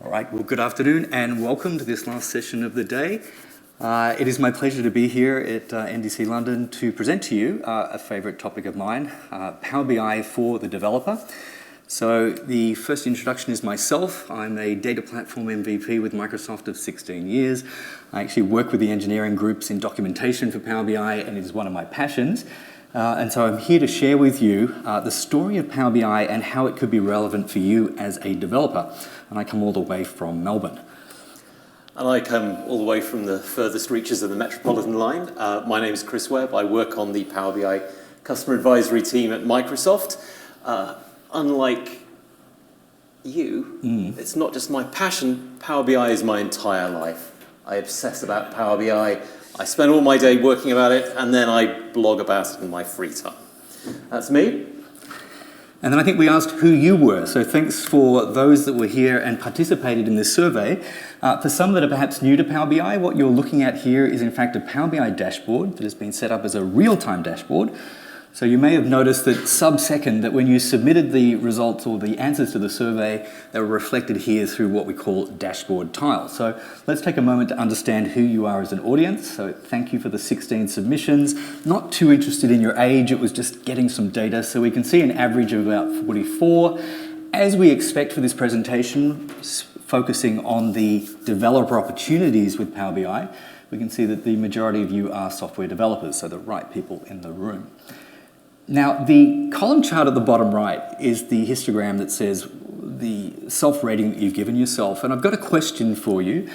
All right, well, good afternoon and welcome to this last session of the day. It is my pleasure to be here at NDC London to present to you a favourite topic of mine, Power BI for the developer. So the first introduction is myself. I'm a data platform MVP with Microsoft of 16 years. I actually work with the engineering groups in documentation for Power BI, and it is one of my passions. And so I'm here to share with you the story of Power BI and how it could be relevant for you as a developer. And I come all the way from Melbourne. And I come all the way from the furthest reaches of the Metropolitan line. My name is Chris Webb. I work on the Power BI customer advisory team at Microsoft. Unlike you, it's not just my passion. Power BI is my entire life. I obsess about Power BI. I spend all my day working about it, and then I blog about it in my free time. That's me. And then I think we asked who you were. So thanks for those that were here and participated in this survey. For some that are perhaps new to Power BI, what you're looking at here is in fact a Power BI dashboard that has been set up as a real-time dashboard. So you may have noticed that sub-second that when you submitted the results or the answers to the survey, they were reflected here through what we call dashboard tiles. So let's take a moment to understand who you are as an audience. So thank you for the 16 submissions. Not too interested in your age, it was just getting some data. So we can see an average of about 44. As we expect for this presentation, focusing on the developer opportunities with Power BI, we can see that the majority of you are software developers, so the right people in the room. Now, the column chart at the bottom right is the histogram that says the self-rating that you've given yourself. And I've got a question for you.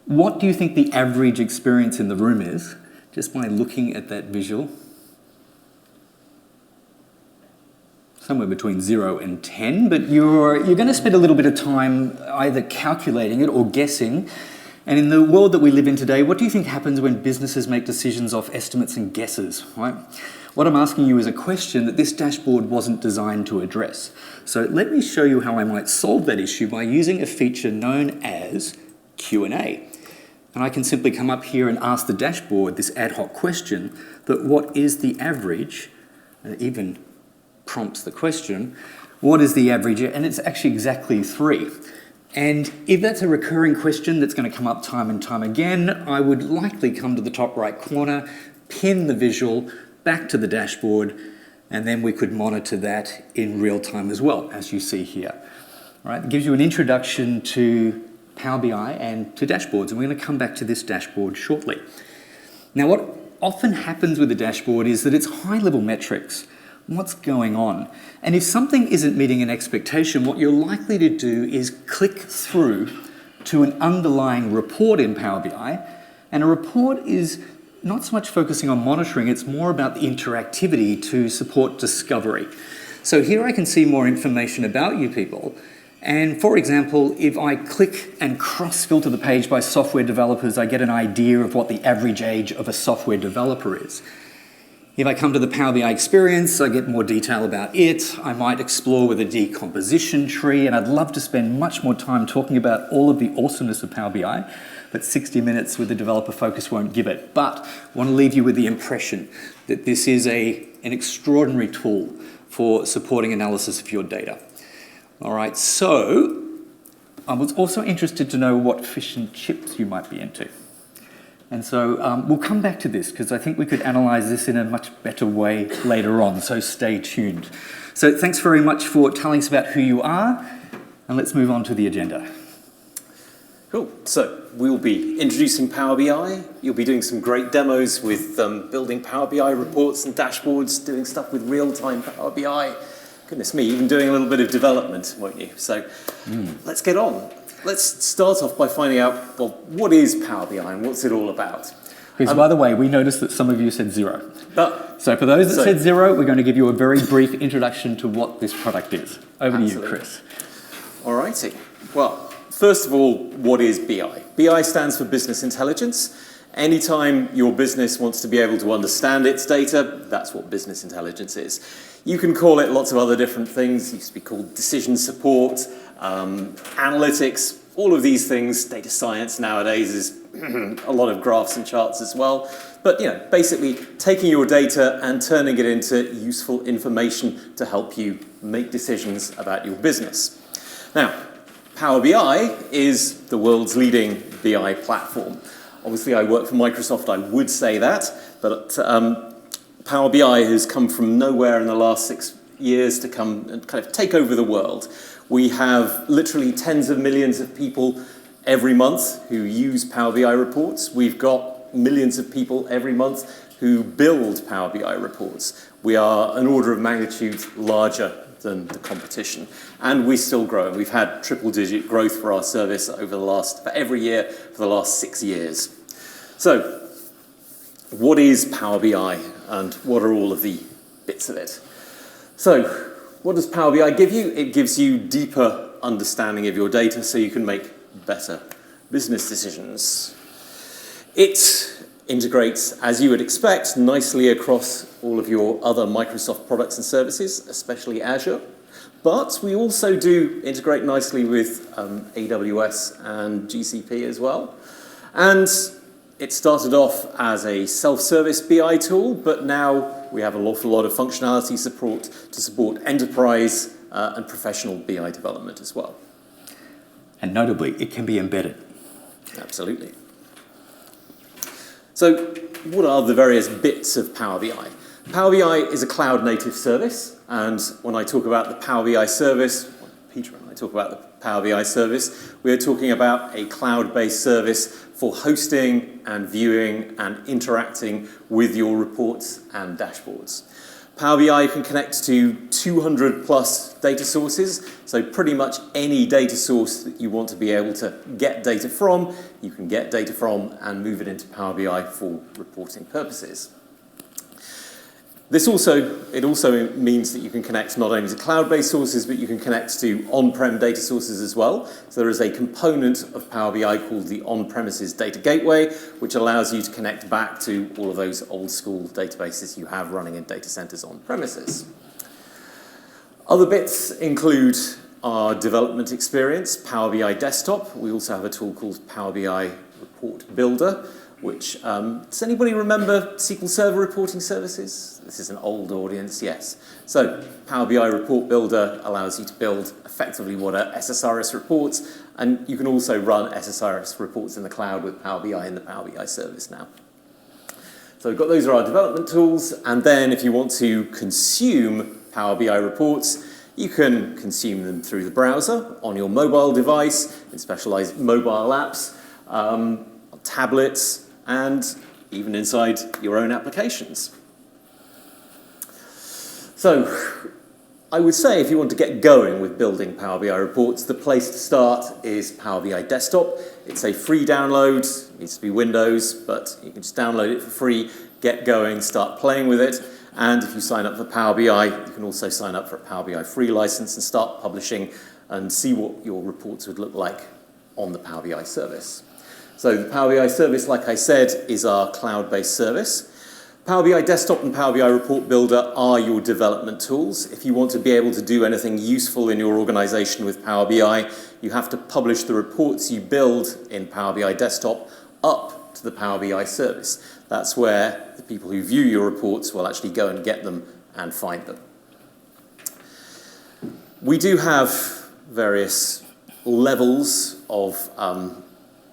What do you think the average experience in the room is, just by looking at that visual? Somewhere between 0 and 10, but you're going to spend a little bit of time either calculating it or guessing. And in the world that we live in today, what do you think happens when businesses make decisions off estimates and guesses, right? What I'm asking you is a question that this dashboard wasn't designed to address. So let me show you how I might solve that issue by using a feature known as Q&A. And I can simply come up here and ask the dashboard this ad hoc question that what is the average, and it even prompts the question, what is the average? And it's actually exactly 3. And if that's a recurring question that's going to come up time and time again, I would likely come to the top right corner, pin the visual back to the dashboard, and then we could monitor that in real time as well, as you see here. All right, it gives you an introduction to Power BI and to dashboards, and we're going to come back to this dashboard shortly. Now, what often happens with the dashboard is that it's high-level metrics. What's going on? And if something isn't meeting an expectation, what you're likely to do is click through to an underlying report in Power BI. And a report is not so much focusing on monitoring, it's more about the interactivity to support discovery. So here I can see more information about you people. And for example, if I click and cross-filter the page by software developers, I get an idea of what the average age of a software developer is. If I come to the Power BI experience, I get more detail about it. I might explore with a decomposition tree, and I'd love to spend much more time talking about all of the awesomeness of Power BI, but 60 minutes with the developer focus won't give it. But I want to leave you with the impression that this is an extraordinary tool for supporting analysis of your data. All right, so I was also interested to know what fish and chips you might be into. And so we'll come back to this because I think we could analyse this in a much better way later on, so stay tuned. So thanks very much for telling us about who you are, and let's move on to the agenda. Cool. So we'll be introducing Power BI. You'll be doing some great demos with building Power BI reports and dashboards, doing stuff with real-time Power BI. Goodness me, even doing a little bit of development, won't you? So let's get on. Let's start off by finding out, well, what is Power BI and what's it all about? Because by the way, we noticed that some of you said 0. So for those that said 0, we're going to give you a very brief introduction to what this product is. Over to you, Chris. All righty. Well, first of all, what is BI? BI stands for Business Intelligence. Anytime your business wants to be able to understand its data, that's what business intelligence is. You can call it lots of other different things. It used to be called decision support, analytics, all of these things. Data science nowadays is a lot of graphs and charts as well. But basically taking your data and turning it into useful information to help you make decisions about your business. Now, Power BI is the world's leading BI platform. Obviously, I work for Microsoft, I would say that, but Power BI has come from nowhere in the last 6 years to come and kind of take over the world. We have literally tens of millions of people every month who use Power BI reports. We've got millions of people every month who build Power BI reports. We are an order of magnitude larger than the competition, and we still grow. We've had triple-digit growth for our service for every year for the last 6 years. So, what is Power BI, and what are all of the bits of it? So, what does Power BI give you? It gives you deeper understanding of your data so you can make better business decisions. It integrates, as you would expect, nicely across all of your other Microsoft products and services, especially Azure. But we also do integrate nicely with AWS and GCP as well. And it started off as a self-service BI tool, but now we have an awful lot of functionality support to support enterprise and professional BI development as well. And notably, it can be embedded. Absolutely. So, what are the various bits of Power BI? Power BI is a cloud-native service, and when I talk about the Power BI service, Peter and I talk about the Power BI service, we're talking about a cloud-based service for hosting and viewing and interacting with your reports and dashboards. Power BI can connect to 200 plus data sources, so pretty much any data source that you want to be able to get data from, you can get data from and move it into Power BI for reporting purposes. It also means that you can connect not only to cloud-based sources, but you can connect to on-prem data sources as well. So there is a component of Power BI called the on-premises data gateway, which allows you to connect back to all of those old-school databases you have running in data centers on-premises. Other bits include our development experience, Power BI Desktop. We also have a tool called Power BI Report Builder, which, does anybody remember SQL Server reporting services? This is an old audience, yes. So, Power BI Report Builder allows you to build effectively what are SSRS reports, and you can also run SSRS reports in the cloud with Power BI in the Power BI service now. So those are our development tools, and then if you want to consume Power BI reports, you can consume them through the browser, on your mobile device, in specialized mobile apps, tablets, and even inside your own applications. So, I would say if you want to get going with building Power BI reports, the place to start is Power BI Desktop. It's a free download, it needs to be Windows, but you can just download it for free, get going, start playing with it. And if you sign up for Power BI, you can also sign up for a Power BI free license and start publishing and see what your reports would look like on the Power BI service. So the Power BI service, like I said, is our cloud-based service. Power BI Desktop and Power BI Report Builder are your development tools. If you want to be able to do anything useful in your organization with Power BI, you have to publish the reports you build in Power BI Desktop up to the Power BI service. That's where the people who view your reports will actually go and get them and find them. We do have various levels of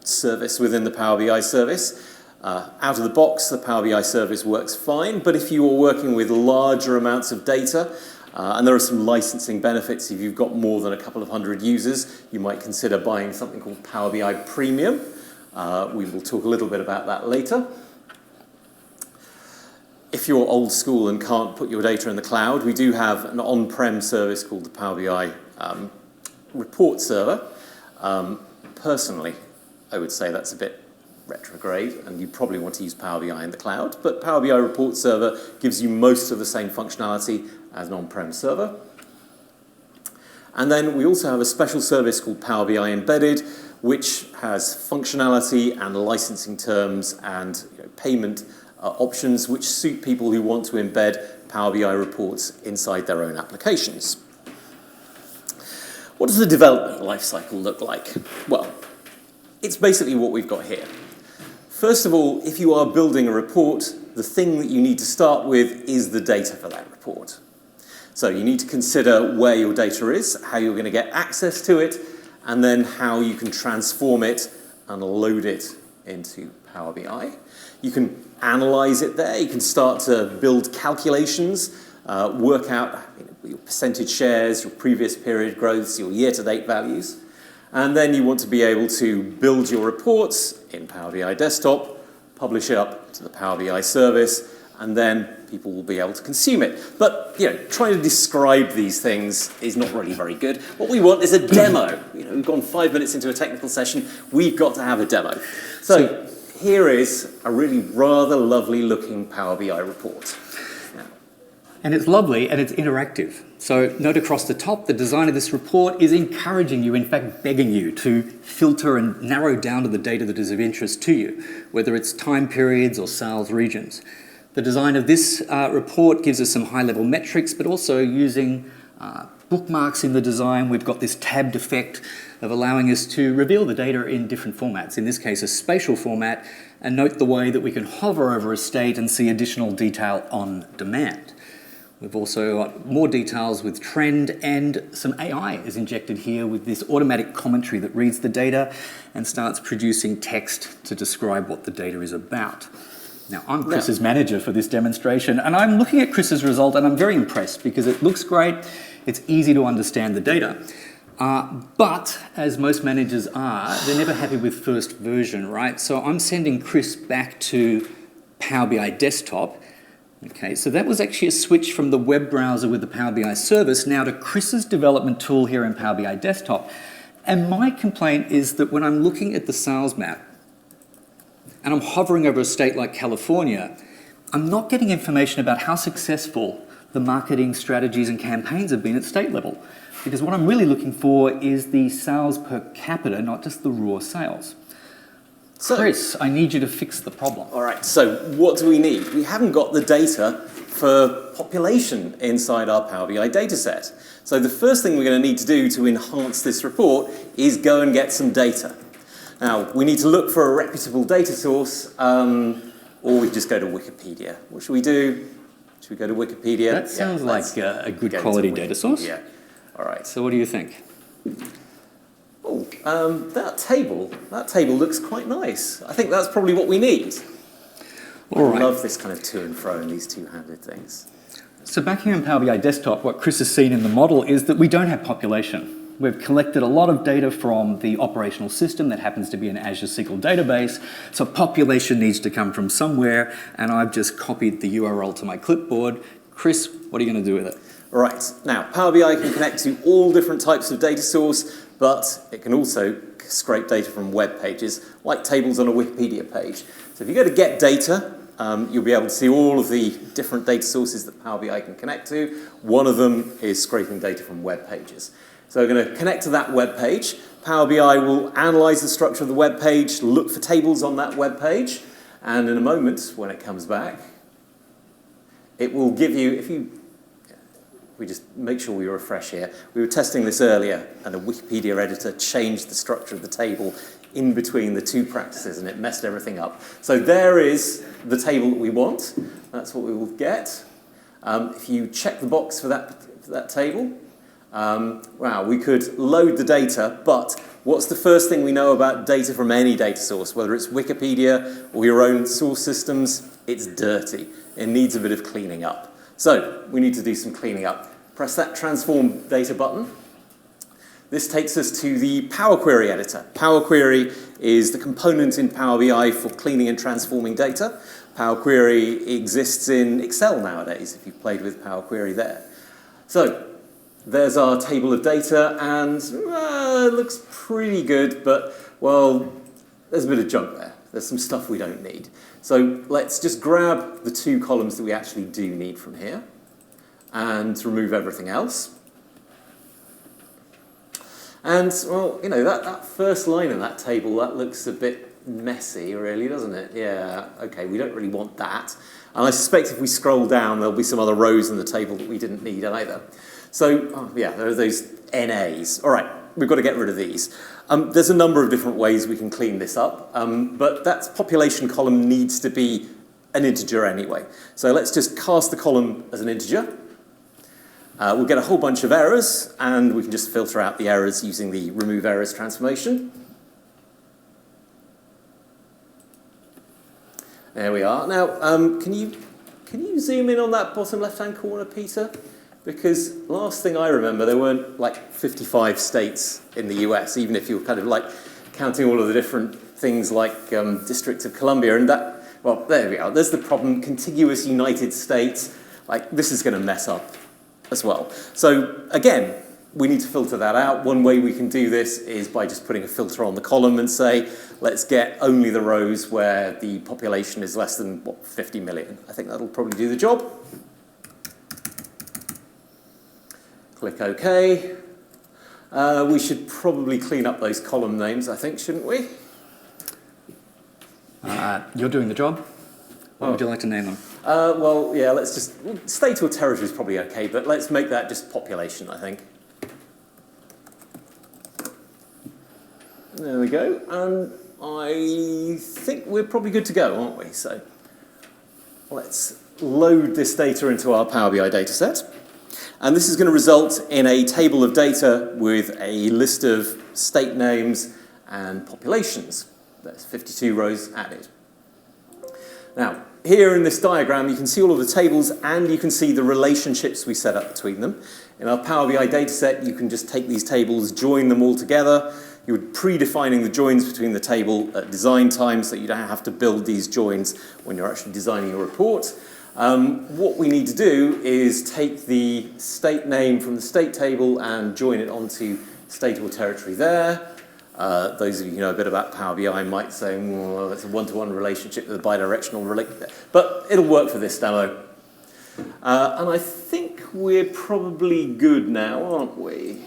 service within the Power BI service. Out of the box, the Power BI service works fine, but if you are working with larger amounts of data, and there are some licensing benefits, if you've got more than a couple of hundred users, you might consider buying something called Power BI Premium. We will talk a little bit about that later. If you're old school and can't put your data in the cloud, we do have an on-prem service called the Power BI Report Server. Personally, I would say that's a bit retrograde, and you probably want to use Power BI in the cloud, but Power BI Report Server gives you most of the same functionality as an on-prem server. And then we also have a special service called Power BI Embedded, which has functionality and licensing terms and payment options which suit people who want to embed Power BI reports inside their own applications. What does the development lifecycle look like? Well, it's basically what we've got here. First of all, if you are building a report, the thing that you need to start with is the data for that report. So you need to consider where your data is, how you're going to get access to it, and then how you can transform it and load it into Power BI. You can analyze it there. You can start to build calculations, work out your percentage shares, your previous period growths, your year-to-date values. And then you want to be able to build your reports in Power BI Desktop, publish it up to the Power BI service, and then people will be able to consume it. But trying to describe these things is not really very good. What we want is a demo. We've gone 5 minutes into a technical session. We've got to have a demo. So here is a really rather lovely looking Power BI report. And it's lovely and it's interactive. So note across the top, the design of this report is encouraging you, in fact begging you, to filter and narrow down to the data that is of interest to you, whether it's time periods or sales regions. The design of this report gives us some high-level metrics, but also using bookmarks in the design, we've got this tabbed effect of allowing us to reveal the data in different formats, in this case a spatial format, and note the way that we can hover over a state and see additional detail on demand. We've also got more details with trend, and some AI is injected here with this automatic commentary that reads the data and starts producing text to describe what the data is about. Now, I'm Chris's manager for this demonstration, and I'm looking at Chris's result and I'm very impressed because it looks great, it's easy to understand the data. But, as most managers are, they're never happy with first version, right? So I'm sending Chris back to Power BI Desktop. Okay, so that was actually a switch from the web browser with the Power BI service now to Chris's development tool here in Power BI Desktop. And my complaint is that when I'm looking at the sales map and I'm hovering over a state like California, I'm not getting information about how successful the marketing strategies and campaigns have been at state level. Because what I'm really looking for is the sales per capita, not just the raw sales. So, Chris, I need you to fix the problem. All right, so what do we need? We haven't got the data for population inside our Power BI dataset. So the first thing we're going to need to do to enhance this report is go and get some data. Now, we need to look for a reputable data source, or we just go to Wikipedia. What should we do? Should we go to Wikipedia? That sounds like a good quality data source. Yeah. All right. So what do you think? Oh, that table looks quite nice. I think that's probably what we need. All right. I love this kind of to and fro and these two-handed things. So back here in Power BI Desktop, what Chris has seen in the model is that we don't have population. We've collected a lot of data from the operational system that happens to be an Azure SQL database, so population needs to come from somewhere, and I've just copied the URL to my clipboard. Chris, what are you going to do with it? All right, now Power BI can connect to all different types of data source, but it can also scrape data from web pages, like tables on a Wikipedia page. So if you go to Get Data, you'll be able to see all of the different data sources that Power BI can connect to. One of them is scraping data from web pages. So we're going to connect to that web page. Power BI will analyze the structure of the web page, look for tables on that web page, and in a moment, when it comes back, it will give you, we just make sure we refresh here. We were testing this earlier, and a Wikipedia editor changed the structure of the table in between the two practices, and it messed everything up. So there is the table that we want. That's what we will get. If you check the box for that table, wow, we could load the data, but what's the first thing we know about data from any data source, whether it's Wikipedia or your own source systems? It's dirty. It needs a bit of cleaning up. So we need to do some cleaning up. Press that Transform Data button. This takes us to the Power Query editor. Power Query is the component in Power BI for cleaning and transforming data. Power Query exists in Excel nowadays, if you've played with Power Query there. So there's our table of data, and it looks pretty good, but, well, there's a bit of junk there. There's some stuff we don't need. So let's just grab the two columns that we actually do need from here and remove everything else. And, well, that first line in that table, that looks a bit messy, really, doesn't it? Yeah, okay, we don't really want that. And I suspect if we scroll down, there'll be some other rows in the table that we didn't need either. So, yeah, there are those NAs. All right, we've got to get rid of these. There's a number of different ways we can clean this up, but that population column needs to be an integer anyway. So let's just cast the column as an integer. We'll get a whole bunch of errors, and we can just filter out the errors using the remove errors transformation. There we are. Now, can you zoom in on that bottom left-hand corner, Peter? Because last thing I remember, there weren't like 55 states in the US, even if you were kind of like counting all of the different things like District of Columbia. And that, well, there we are. There's the problem. Contiguous United States. Like, this is going to mess up as well. So again, we need to filter that out. One way we can do this is by just putting a filter on the column and say, let's get only the rows where the population is less than, what, 50 million. I think that'll probably do the job. Click OK. We should probably clean up those column names, I think, shouldn't we? You're doing the job. What would you like to name them? Well, yeah, let's just... State or territory is probably OK, but let's make that just population, I think. There we go. And I think we're probably good to go, aren't we? So let's load this data into our Power BI dataset. And this is going to result in a table of data with a list of state names and populations. There's 52 rows added. Now, here in this diagram, you can see all of the tables and you can see the relationships we set up between them. In our Power BI dataset, you can just take these tables, join them all together. You're predefining the joins between the table at design time so you don't have to build these joins when you're actually designing your report. What we need to do is take the state name from the state table and join it onto state or territory there. Those of you who know a bit about Power BI might say, well, it's a one-to-one relationship with a bidirectional relationship. But it'll work for this demo. And I think we're probably good now, aren't we?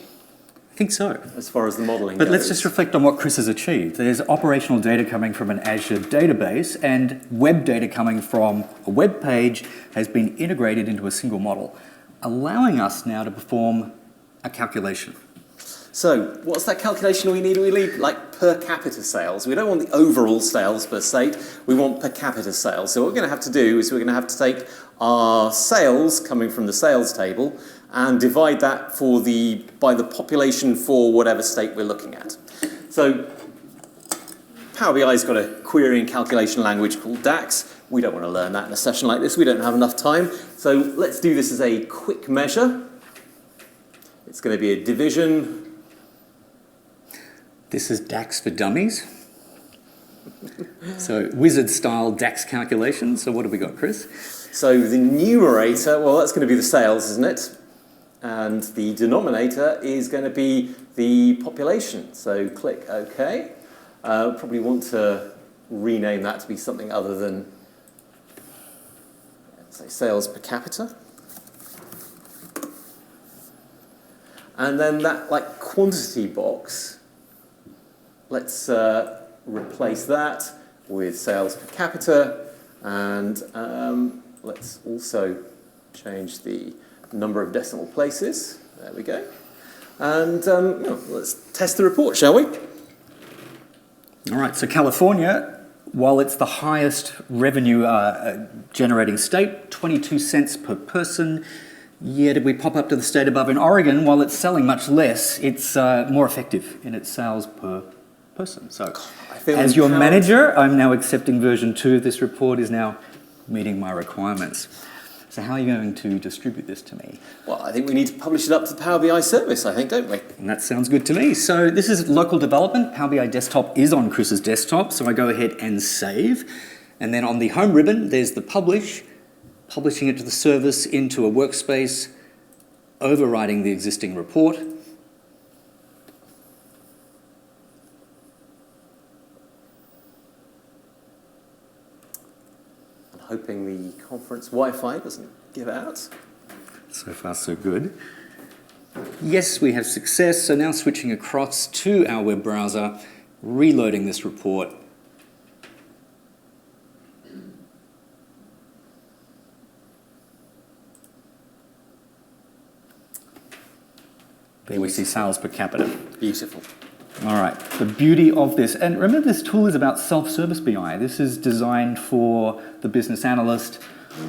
I think so. As far as the modelling But goes. let's just reflect on what Chris has achieved. There's operational data coming from an Azure database, and web data coming from a web page has been integrated into a single model, allowing us now to perform a calculation. So, what's that calculation we need? We need like per capita sales. We don't want the overall sales per state, we want per capita sales. So what we're going to have to do is we're going to have to take our sales coming from the sales table and divide that by the population for whatever state we're looking at. So Power BI's got a query and calculation language called DAX. We don't want to learn that in a session like this. We don't have enough time. So let's do this as a quick measure. It's going to be a division. This is DAX for dummies. So wizard-style DAX calculation. So what have we got, Chris? So the numerator, well, that's going to be the sales, isn't it? And the denominator is going to be the population. So click OK. Probably want to rename that to be something other than, say, sales per capita. And then that like quantity box, let's replace that with sales per capita, and let's also change the number of decimal places. There we go. And let's test the report, shall we? All right, so California, while it's the highest revenue generating state, 22 cents per person, yet if we pop up to the state above in Oregon, while it's selling much less, it's more effective in its sales per person. So as your manager, I'm now accepting version 2 of this report is now meeting my requirements. So how are you going to distribute this to me? Well, I think we need to publish it up to the Power BI service, I think, don't we? And that sounds good to me. So this is local development. Power BI desktop is on Chris's desktop, so I go ahead and save. And then on the home ribbon, there's the publish, publishing it to the service into a workspace, overriding the existing report. Hoping the conference Wi-Fi doesn't give out. So far, so good. Yes, we have success. So now switching across to our web browser, reloading this report. There we see sales per capita. Beautiful. All right, the beauty of this, and remember this tool is about self-service BI. This is designed for the business analyst,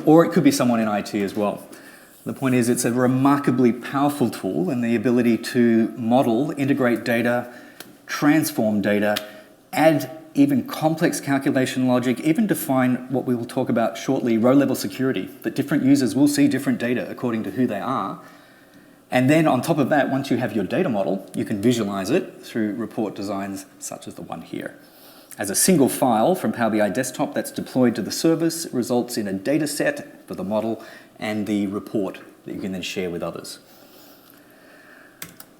or it could be someone in IT as well. The point is it's a remarkably powerful tool, and the ability to model, integrate data, transform data, add even complex calculation logic, even define what we will talk about shortly, row-level security, that different users will see different data according to who they are. And then on top of that, once you have your data model, you can visualize it through report designs such as the one here. As a single file from Power BI Desktop that's deployed to the service, it results in a data set for the model and the report that you can then share with others.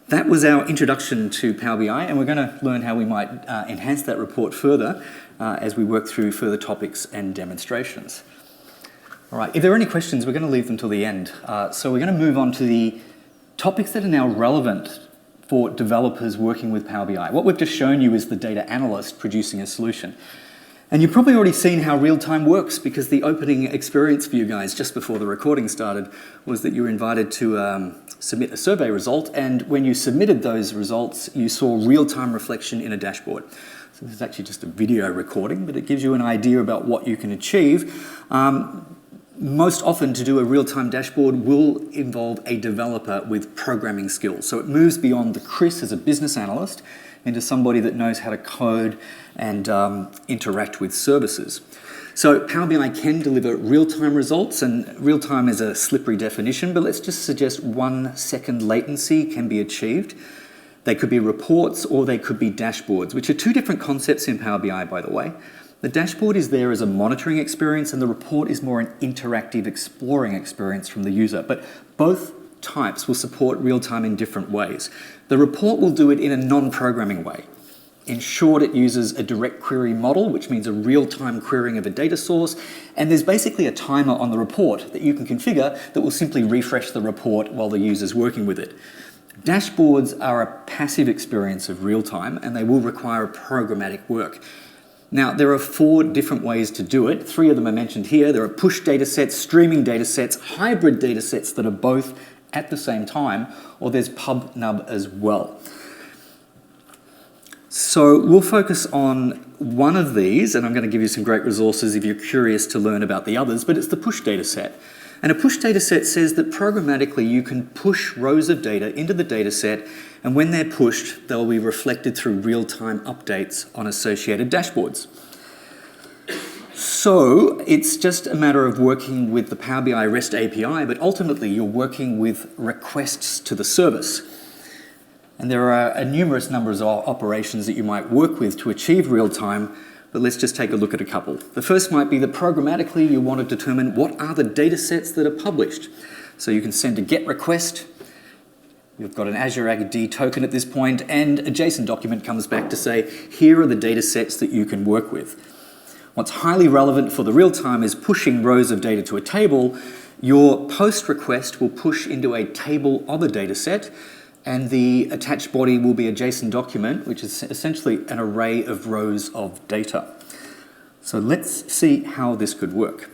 That was our introduction to Power BI, and we're going to learn how we might enhance that report further as we work through further topics and demonstrations. All right, if there are any questions, we're going to leave them till the end. So we're going to move on to the topics that are now relevant for developers working with Power BI. What we've just shown you is the data analyst producing a solution. And you've probably already seen how real-time works, because the opening experience for you guys just before the recording started was that you were invited to submit a survey result, and when you submitted those results, you saw real-time reflection in a dashboard. So this is actually just a video recording, but it gives you an idea about what you can achieve. Most often, to do a real-time dashboard will involve a developer with programming skills. So it moves beyond the Chris as a business analyst into somebody that knows how to code and interact with services. So Power BI can deliver real-time results, and real-time is a slippery definition, but let's just suggest 1 second latency can be achieved. They could be reports or they could be dashboards, which are two different concepts in Power BI, by the way. The dashboard is there as a monitoring experience, and the report is more an interactive exploring experience from the user. But both types will support real-time in different ways. The report will do it in a non-programming way. In short, it uses a direct query model, which means a real-time querying of a data source, and there's basically a timer on the report that you can configure that will simply refresh the report while the user's working with it. Dashboards are a passive experience of real-time, and they will require programmatic work. Now, there are 4 different ways to do it. 3 of them are mentioned here. There are push data sets, streaming data sets, hybrid data sets that are both at the same time, or there's pub/nub as well. So we'll focus on one of these, and I'm going to give you some great resources if you're curious to learn about the others, but it's the push data set. And a push data set says that programmatically you can push rows of data into the data set, and when they're pushed, they'll be reflected through real-time updates on associated dashboards. So it's just a matter of working with the Power BI REST API, but ultimately you're working with requests to the service. And there are a numerous numbers of operations that you might work with to achieve real-time, but let's just take a look at a couple. The first might be that programmatically you want to determine what are the data sets that are published. So you can send a GET request. You've got an Azure AD token at this point, and a JSON document comes back to say, here are the data sets that you can work with. What's highly relevant for the real-time is pushing rows of data to a table. Your post request will push into a table of a data set, and the attached body will be a JSON document, which is essentially an array of rows of data. So let's see how this could work.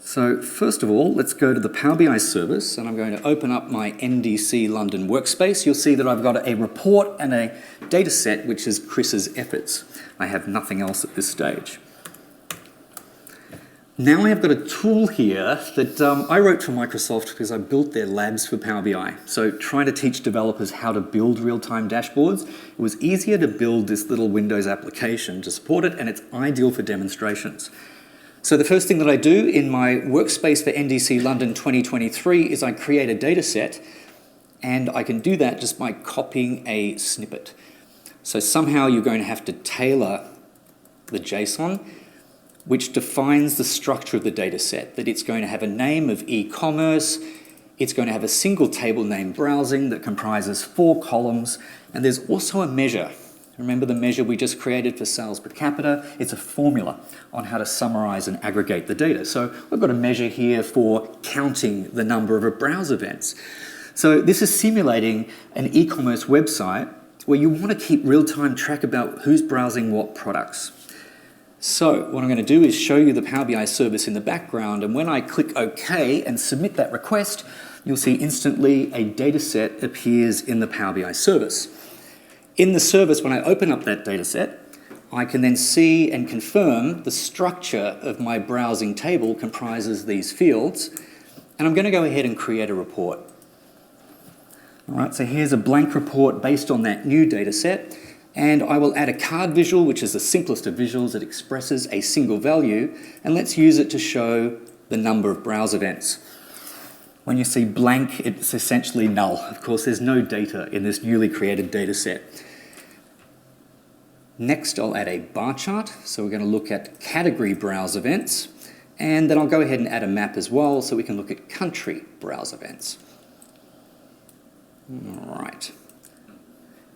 So first of all, let's go to the Power BI service, and I'm going to open up my NDC London workspace. You'll see that I've got a report and a data set, which is Chris's efforts. I have nothing else at this stage. Now I've got a tool here that I wrote for Microsoft because I built their labs for Power BI. So trying to teach developers how to build real-time dashboards, it was easier to build this little Windows application to support it, and it's ideal for demonstrations. So the first thing that I do in my workspace for NDC London 2023 is I create a data set, and I can do that just by copying a snippet. So somehow you're going to have to tailor the JSON, which defines the structure of the data set, that it's going to have a name of e-commerce, it's going to have a single table name browsing that comprises 4 columns, and there's also a measure. Remember the measure we just created for sales per capita? It's a formula on how to summarize and aggregate the data. So we've got a measure here for counting the number of browse events. So this is simulating an e-commerce website where you want to keep real-time track about who's browsing what products. So what I'm going to do is show you the Power BI service in the background, and when I click OK and submit that request, you'll see instantly a data set appears in the Power BI service. In the service, when I open up that data set, I can then see and confirm the structure of my browsing table comprises these fields, And I'm going to go ahead and create a report. All right, so here's a blank report based on that new data set, and I will add a card visual, which is the simplest of visuals. It expresses a single value, and let's use it to show the number of browse events. When you see blank, it's essentially null. Of course, there's no data in this newly created data set. Next, I'll add a bar chart. So we're going to look at category browse events, and then I'll go ahead and add a map as well so we can look at country browse events. All right.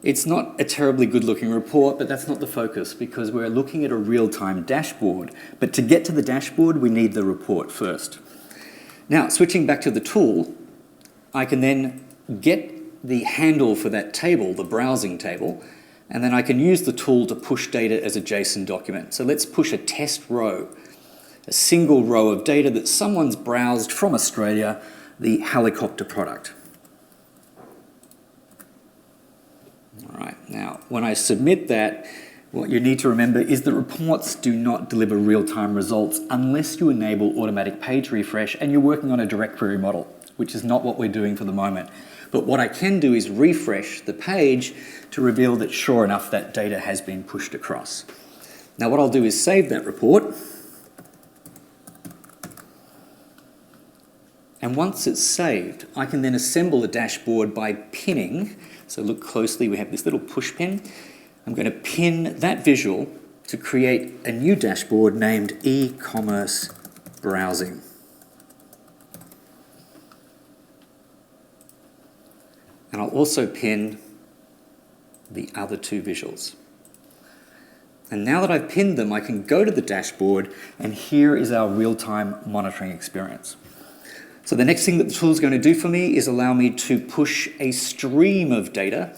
It's not a terribly good looking report, but that's not the focus because we're looking at a real-time dashboard. But to get to the dashboard, we need the report first. Now, switching back to the tool, I can then get the handle for that table, the browsing table, and then I can use the tool to push data as a JSON document. So let's push a test row, a single row of data that someone's browsed from Australia, the helicopter product. All right, now when I submit that, what you need to remember is that reports do not deliver real-time results unless you enable automatic page refresh and you're working on a direct query model, which is not what we're doing for the moment. But what I can do is refresh the page to reveal that sure enough that data has been pushed across. Now what I'll do is save that report. And once it's saved, I can then assemble the dashboard by pinning. So look closely, we have this little push pin. I'm going to pin that visual to create a new dashboard named e-commerce browsing. And I'll also pin the other two visuals. And now that I've pinned them, I can go to the dashboard, and here is our real-time monitoring experience. So the next thing that the tool is going to do for me is allow me to push a stream of data.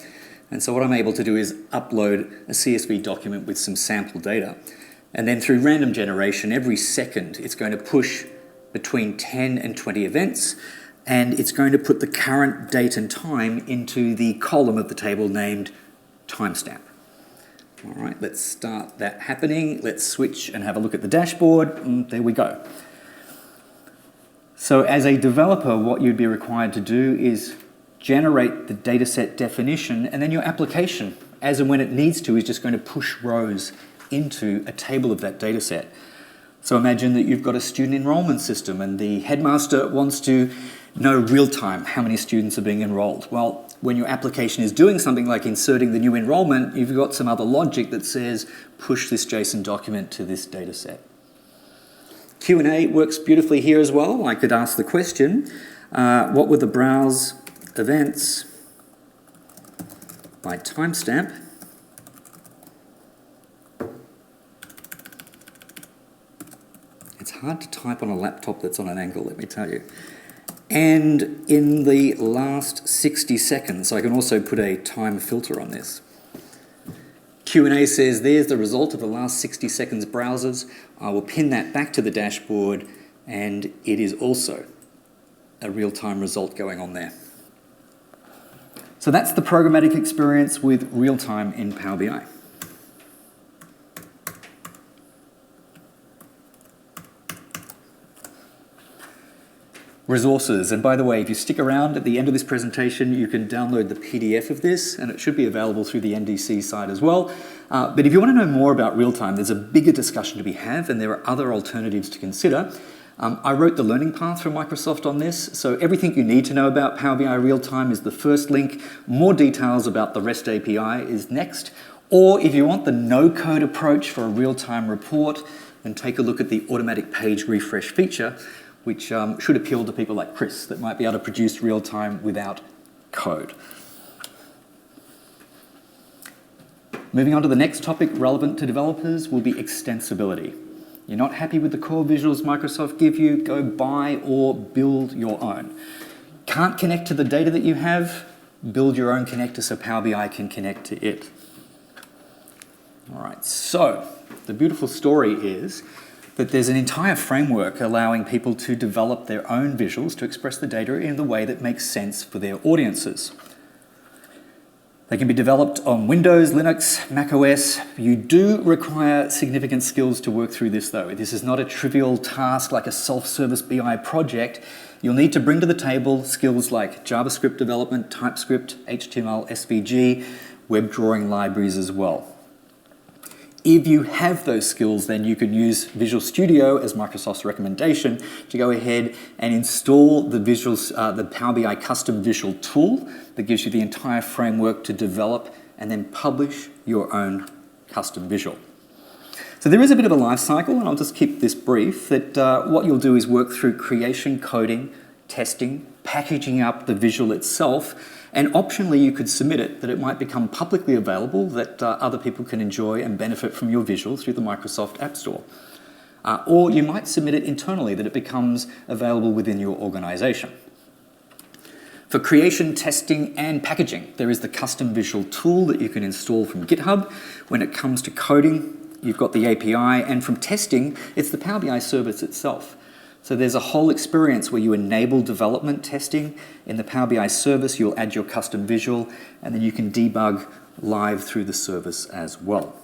And so what I'm able to do is upload a CSV document with some sample data. And then through random generation, every second, it's going to push between 10 and 20 events. And it's going to put the current date and time into the column of the table named timestamp. All right, let's start that happening. Let's switch and have a look at the dashboard. And there we go. So as a developer, what you'd be required to do is generate the dataset definition, and then your application, as and when it needs to, is just going to push rows into a table of that dataset. So imagine that you've got a student enrollment system and the headmaster wants to know real time how many students are being enrolled. Well, when your application is doing something like inserting the new enrollment, you've got some other logic that says push this JSON document to this dataset. Q&A works beautifully here as well. I could ask the question, what were the browse events by timestamp? It's hard to type on a laptop that's on an angle, let me tell you. And in the last 60 seconds, I can also put a time filter on this. Q&A says there's the result of the last 60 seconds browsers. I will pin that back to the dashboard, and it is also a real-time result going on there. So that's the programmatic experience with real-time in Power BI. Resources, and by the way, if you stick around at the end of this presentation, you can download the PDF of this, and it should be available through the NDC site as well. But if you want to know more about real-time, there's a bigger discussion to be had, and there are other alternatives to consider. I wrote the learning path for Microsoft on this, so everything you need to know about Power BI real-time is the first link. More details about the REST API is next. Or if you want the no-code approach for a real-time report, then take a look at the automatic page refresh feature, which should appeal to people like Chris that might be able to produce real-time without code. Moving on to the next topic relevant to developers will be extensibility. You're not happy with the core visuals Microsoft give you, go buy or build your own. Can't connect to the data that you have, build your own connector so Power BI can connect to it. All right, so the beautiful story is that there's an entire framework allowing people to develop their own visuals to express the data in the way that makes sense for their audiences. They can be developed on Windows, Linux, Mac OS. You do require significant skills to work through this though. This is not a trivial task like a self-service BI project. You'll need to bring to the table skills like JavaScript development, TypeScript, HTML, SVG, web drawing libraries as well. If you have those skills, then you could use Visual Studio as Microsoft's recommendation to go ahead and install the Power BI custom visual tool that gives you the entire framework to develop and then publish your own custom visual. So there is a bit of a life cycle, and I'll just keep this brief, that what you'll do is work through creation, coding, testing, packaging up the visual itself, and optionally you could submit it that it might become publicly available, that other people can enjoy and benefit from your visual through the Microsoft App Store. Or you might submit it internally, that it becomes available within your organization. For creation, testing, and packaging, there is the custom visual tool that you can install from GitHub. When it comes to coding, you've got the API, and from testing, it's the Power BI service itself. So there's a whole experience where you enable development testing. In the Power BI service, you'll add your custom visual, and then you can debug live through the service as well.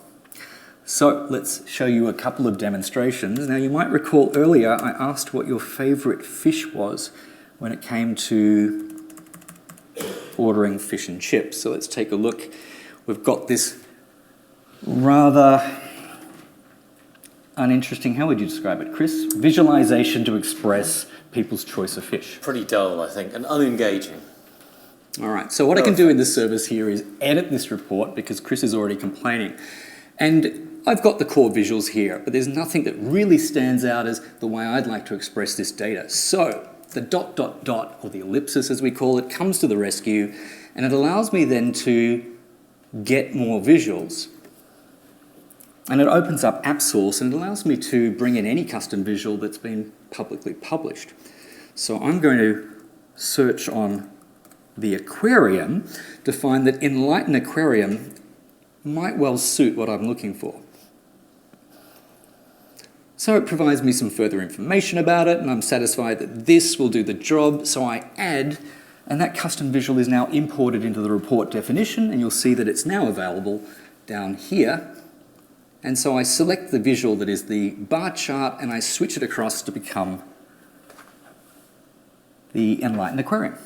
So let's show you a couple of demonstrations. Now, you might recall earlier I asked what your favorite fish was when it came to ordering fish and chips. So let's take a look. We've got this rather uninteresting, how would you describe it, Chris? Visualization to express people's choice of fish. Pretty dull, I think, and unengaging. All right, so what I can do in this service here is edit this report because Chris is already complaining. And I've got the core visuals here, but there's nothing that really stands out as the way I'd like to express this data. So the ... or the ellipsis as we call it, comes to the rescue, and it allows me then to get more visuals. And it opens up App Source, and it allows me to bring in any custom visual that's been publicly published. So I'm going to search on the aquarium to find that Enlighten Aquarium might well suit what I'm looking for. So it provides me some further information about it, and I'm satisfied that this will do the job, so I add, and that custom visual is now imported into the report definition, and you'll see that it's now available down here. And so I select the visual that is the bar chart, and I switch it across to become the Enlighten Aquarium.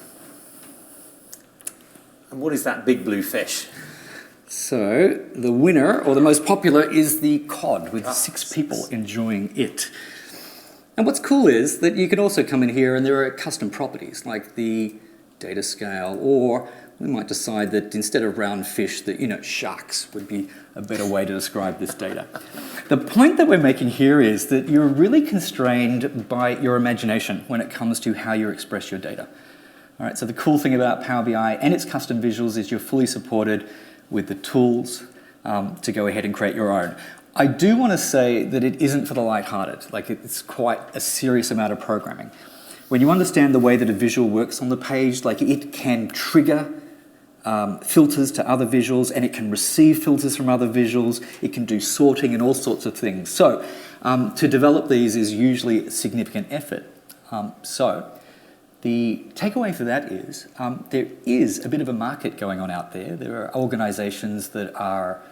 And what is that big blue fish? So the winner, or the most popular, is the cod, with 6 people enjoying it. And what's cool is that you can also come in here and there are custom properties like the data scale, or we might decide that instead of round fish, that sharks would be a better way to describe this data. The point that we're making here is that you're really constrained by your imagination when it comes to how you express your data. All right, so the cool thing about Power BI and its custom visuals is you're fully supported with the tools to go ahead and create your own. I do want to say that it isn't for the lighthearted. Like, it's quite a serious amount of programming. When you understand the way that a visual works on the page, like, it can trigger filters to other visuals, and it can receive filters from other visuals. It can do sorting and all sorts of things. So to develop these is usually significant effort. So the takeaway for that is there is a bit of a market going on out there. There are organizations that are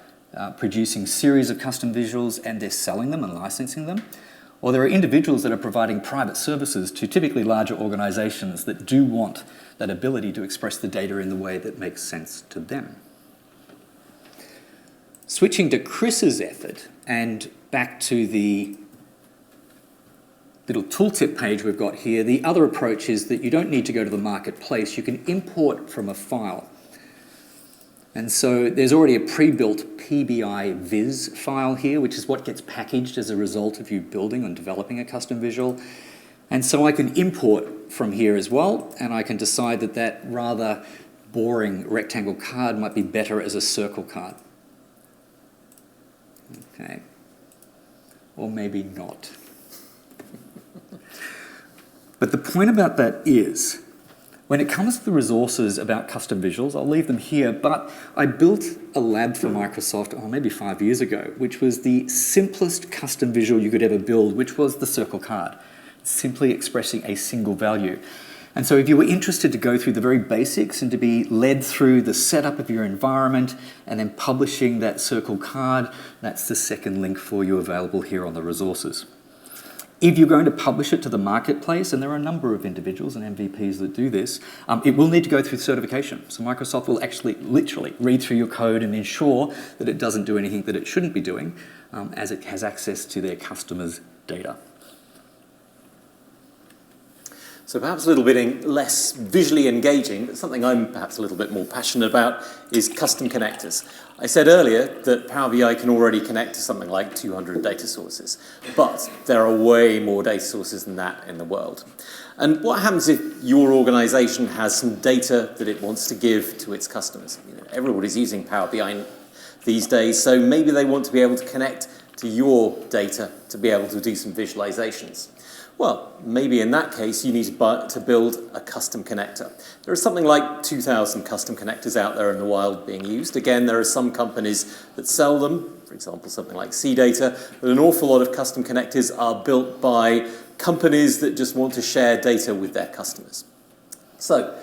producing series of custom visuals, and they're selling them and licensing them. Or there are individuals that are providing private services to typically larger organizations that do want that ability to express the data in the way that makes sense to them. Switching to Chris's effort and back to the little tooltip page we've got here, the other approach is that you don't need to go to the marketplace. You can import from a file. And so there's already a pre-built PBI viz file here, which is what gets packaged as a result of you building and developing a custom visual. And so I can import from here as well, and I can decide that that rather boring rectangle card might be better as a circle card. Okay. Or maybe not. But the point about that is, when it comes to the resources about custom visuals, I'll leave them here, but I built a lab for Microsoft, maybe 5 years ago, which was the simplest custom visual you could ever build, which was the circle card, simply expressing a single value. And so if you were interested to go through the very basics and to be led through the setup of your environment and then publishing that circle card, that's the second link for you available here on the resources. If you're going to publish it to the marketplace, and there are a number of individuals and MVPs that do this, it will need to go through certification. So Microsoft will actually literally read through your code and ensure that it doesn't do anything that it shouldn't be doing, as it has access to their customers' data. So perhaps a little bit less visually engaging, but something I'm perhaps a little bit more passionate about is custom connectors. I said earlier that Power BI can already connect to something like 200 data sources, but there are way more data sources than that in the world. And what happens if your organization has some data that it wants to give to its customers? You know, everybody's using Power BI these days, so maybe they want to be able to connect to your data to be able to do some visualizations. Well, maybe in that case, you need to build a custom connector. There are something like 2,000 custom connectors out there in the wild being used. Again, there are some companies that sell them, for example, something like CData, but an awful lot of custom connectors are built by companies that just want to share data with their customers. So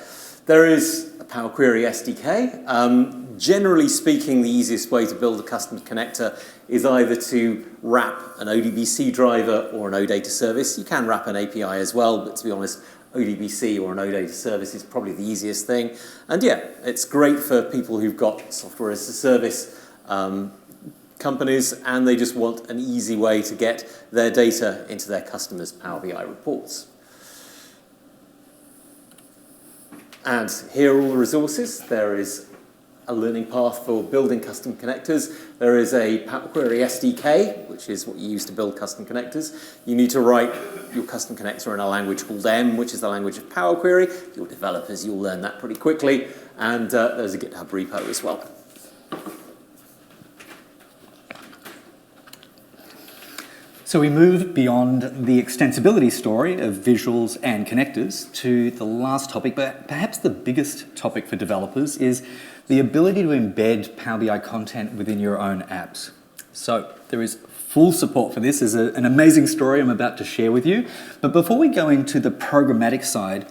there is a Power Query SDK. Generally speaking, the easiest way to build a custom connector is either to wrap an ODBC driver or an OData service. You can wrap an API as well, but to be honest, ODBC or an OData service is probably the easiest thing. And yeah, it's great for people who've got software as a service companies, and they just want an easy way to get their data into their customers' Power BI reports. And here are all the resources. There is a learning path for building custom connectors. There is a Power Query SDK, which is what you use to build custom connectors. You need to write your custom connector in a language called M, which is the language of Power Query. Your developers, you'll learn that pretty quickly. And there's a GitHub repo as well. So we move beyond the extensibility story of visuals and connectors to the last topic, but perhaps the biggest topic for developers is the ability to embed Power BI content within your own apps. So there is full support for this. There's an amazing story I'm about to share with you. But before we go into the programmatic side,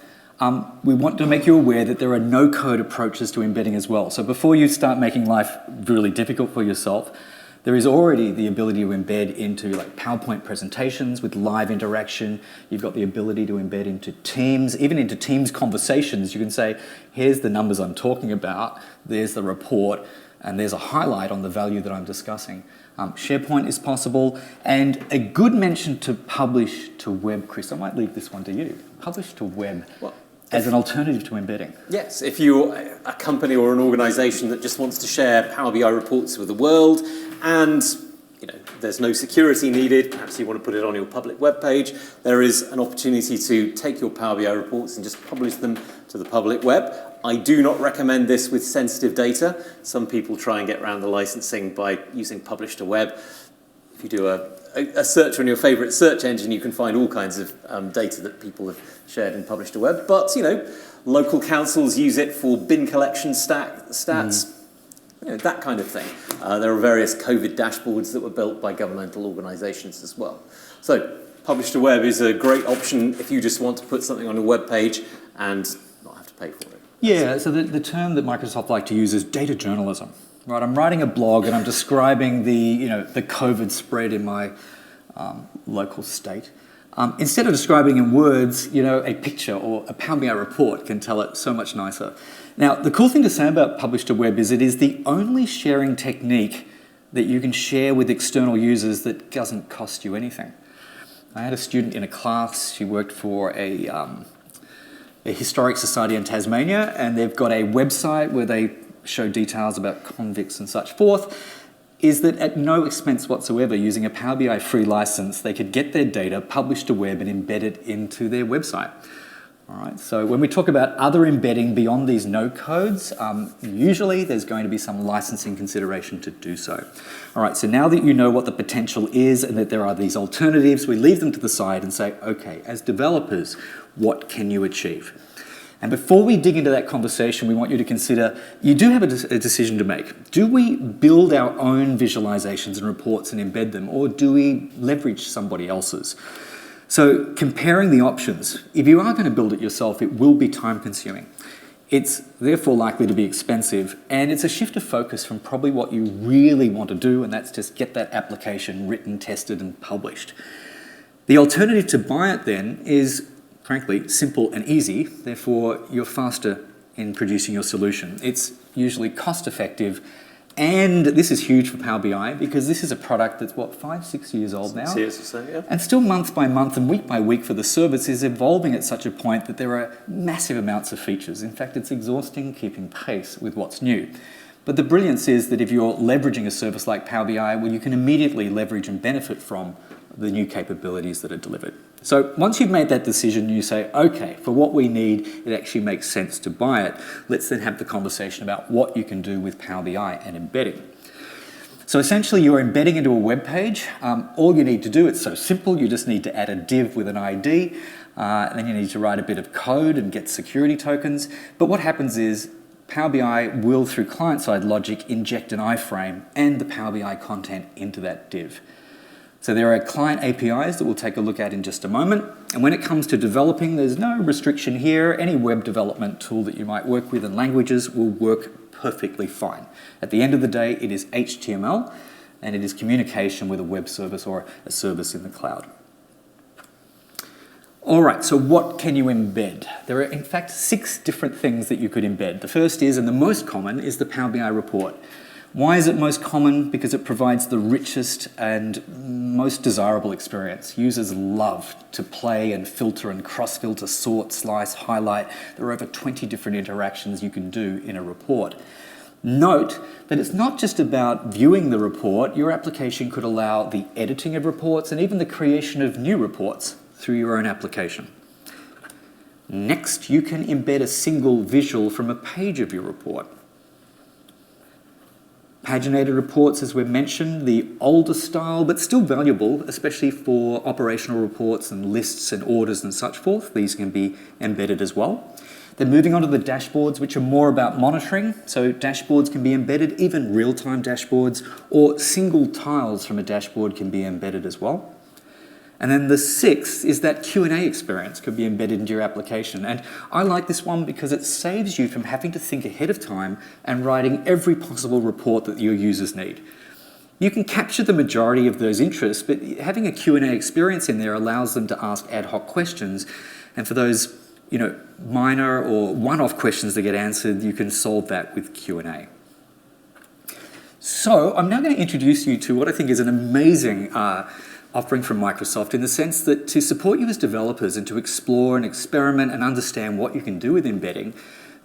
we want to make you aware that there are no-code approaches to embedding as well. So before you start making life really difficult for yourself, there is already the ability to embed into like PowerPoint presentations with live interaction. You've got the ability to embed into Teams, even into Teams conversations. You can say, here's the numbers I'm talking about, there's the report, and there's a highlight on the value that I'm discussing. SharePoint is possible, and a good mention to publish to Webb, Chris. I might leave this one to you. Publish to Webb. Well, as an alternative to embedding. Yes, if you're a company or an organization that just wants to share Power BI reports with the world, and there's no security needed, perhaps you want to put it on your public web page, there is an opportunity to take your Power BI reports and just publish them to the public web. I do not recommend this with sensitive data. Some people try and get around the licensing by using publish to web. If you do a search on your favorite search engine, you can find all kinds of data that people have shared and published to web. But, local councils use it for bin collection stats, that kind of thing. There are various COVID dashboards that were built by governmental organizations as well. So, publish to web is a great option if you just want to put something on a web page and not have to pay for it. Yeah, so the term that Microsoft like to use is data journalism. Right, I'm writing a blog and I'm describing the COVID spread in my local state. Instead of describing in words, a picture or a Power BI report can tell it so much nicer. Now, the cool thing to say about Publish to Web is it is the only sharing technique that you can share with external users that doesn't cost you anything. I had a student in a class. She worked for a historic society in Tasmania, and they've got a website where they show details about convicts and such forth, is that at no expense whatsoever, using a Power BI free license, they could get their data published to web and embed it into their website. All right, so when we talk about other embedding beyond these no codes, usually there's going to be some licensing consideration to do so. All right, so now that you know what the potential is and that there are these alternatives, we leave them to the side and say, okay, as developers, what can you achieve? And before we dig into that conversation, we want you to consider, you do have a decision to make. Do we build our own visualizations and reports and embed them, or do we leverage somebody else's? So comparing the options, if you are going to build it yourself, it will be time consuming. It's therefore likely to be expensive, and it's a shift of focus from probably what you really want to do, and that's just get that application written, tested, and published. The alternative to buy it then is, frankly, simple and easy. Therefore, you're faster in producing your solution. It's usually cost effective. And this is huge for Power BI because this is a product that's, 5, 6 years old now? 6 years or so, yeah. And still month by month and week by week for the service is evolving at such a point that there are massive amounts of features. In fact, it's exhausting keeping pace with what's new. But the brilliance is that if you're leveraging a service like Power BI, well, you can immediately leverage and benefit from the new capabilities that are delivered. So once you've made that decision, you say, okay, for what we need, it actually makes sense to buy it. Let's then have the conversation about what you can do with Power BI and embedding. So essentially, you're embedding into a web page. All you need to do, it's so simple, you just need to add a div with an ID, then you need to write a bit of code and get security tokens. But what happens is Power BI will, through client-side logic, inject an iframe and the Power BI content into that div. So there are client APIs that we'll take a look at in just a moment. And when it comes to developing, there's no restriction here. Any web development tool that you might work with and languages will work perfectly fine. At the end of the day, it is HTML and it is communication with a web service or a service in the cloud. All right, so what can you embed? There are in fact 6 different things that you could embed. The first is, and the most common, is the Power BI report. Why is it most common? Because it provides the richest and most desirable experience. Users love to play and filter and cross-filter, sort, slice, highlight. There are over 20 different interactions you can do in a report. Note that it's not just about viewing the report. Your application could allow the editing of reports and even the creation of new reports through your own application. Next, you can embed a single visual from a page of your report. Paginated reports, as we've mentioned, the older style, but still valuable, especially for operational reports and lists and orders and such forth. These can be embedded as well. Then moving on to the dashboards, which are more about monitoring. So dashboards can be embedded, even real-time dashboards, or single tiles from a dashboard can be embedded as well. And then the 6th is that Q&A experience could be embedded into your application. And I like this one because it saves you from having to think ahead of time and writing every possible report that your users need. You can capture the majority of those interests, but having a Q&A experience in there allows them to ask ad hoc questions. And for those, minor or one-off questions that get answered, you can solve that with Q&A. So I'm now going to introduce you to what I think is an amazing offering from Microsoft, in the sense that to support you as developers and to explore and experiment and understand what you can do with embedding,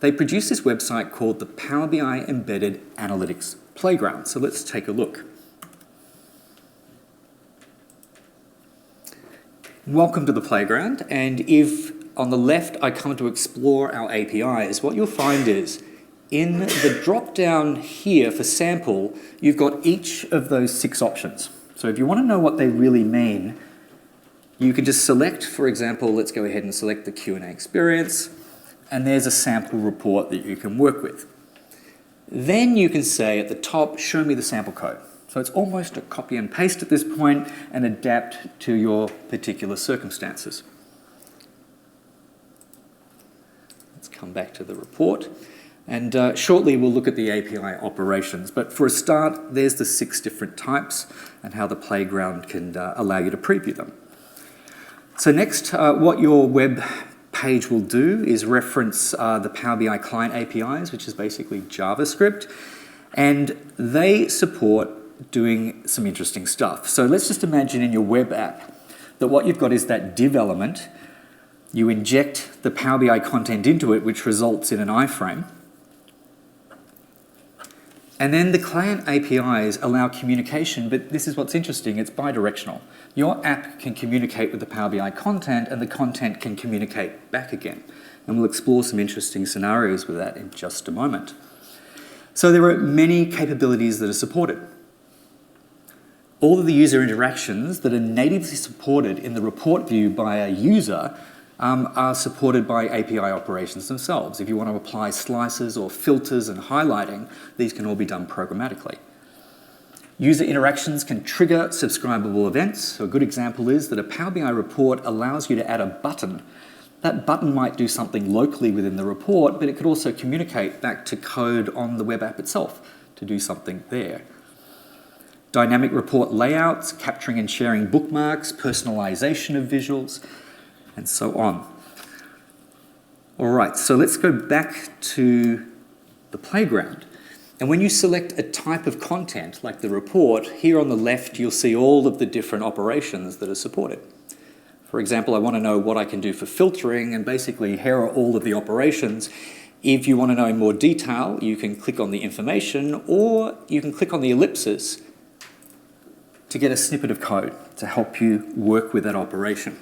they produce this website called the Power BI Embedded Analytics Playground. So let's take a look. Welcome to the playground, and if on the left I come to explore our APIs, what you'll find is in the drop down here for sample, you've got each of those 6 options. So if you want to know what they really mean, you can just select, for example, let's go ahead and select the Q&A experience, and there's a sample report that you can work with. Then you can say at the top, show me the sample code. So it's almost a copy and paste at this point and adapt to your particular circumstances. Let's come back to the report. And shortly we'll look at the API operations. But for a start, there's the 6 different types and how the playground can allow you to preview them. So next, what your web page will do is reference the Power BI client APIs, which is basically JavaScript. And they support doing some interesting stuff. So let's just imagine in your web app that what you've got is that div element. You inject the Power BI content into it, which results in an iframe. And then the client APIs allow communication, but this is what's interesting, it's bidirectional. Your app can communicate with the Power BI content and the content can communicate back again. And we'll explore some interesting scenarios with that in just a moment. So there are many capabilities that are supported. All of the user interactions that are natively supported in the report view by a user are supported by API operations themselves. If you want to apply slices or filters and highlighting, these can all be done programmatically. User interactions can trigger subscribable events. So a good example is that a Power BI report allows you to add a button. That button might do something locally within the report, but it could also communicate back to code on the web app itself to do something there. dynamic report layouts, capturing and sharing bookmarks, personalization of visuals, and so on. All right, so let's go back to the playground. And when you select a type of content, like the report, here on the left, you'll see all of the different operations that are supported. For example, I want to know what I can do for filtering, and basically here are all of the operations. If you want to know more detail, you can click on the information, or you can click on the ellipsis to get a snippet of code to help you work with that operation.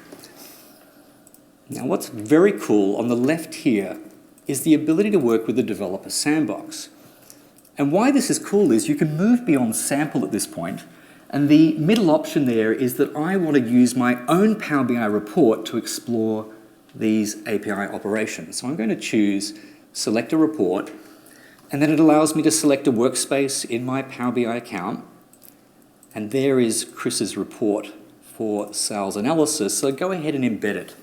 Now, what's very cool on the left here is the ability to work with the developer sandbox. And why this is cool is you can move beyond sample at this point, and the middle option there is that I want to use my own Power BI report to explore these API operations. So I'm going to choose select a report, and then it allows me to select a workspace in my Power BI account, and there is Chris's report for sales analysis. So go ahead and embed it.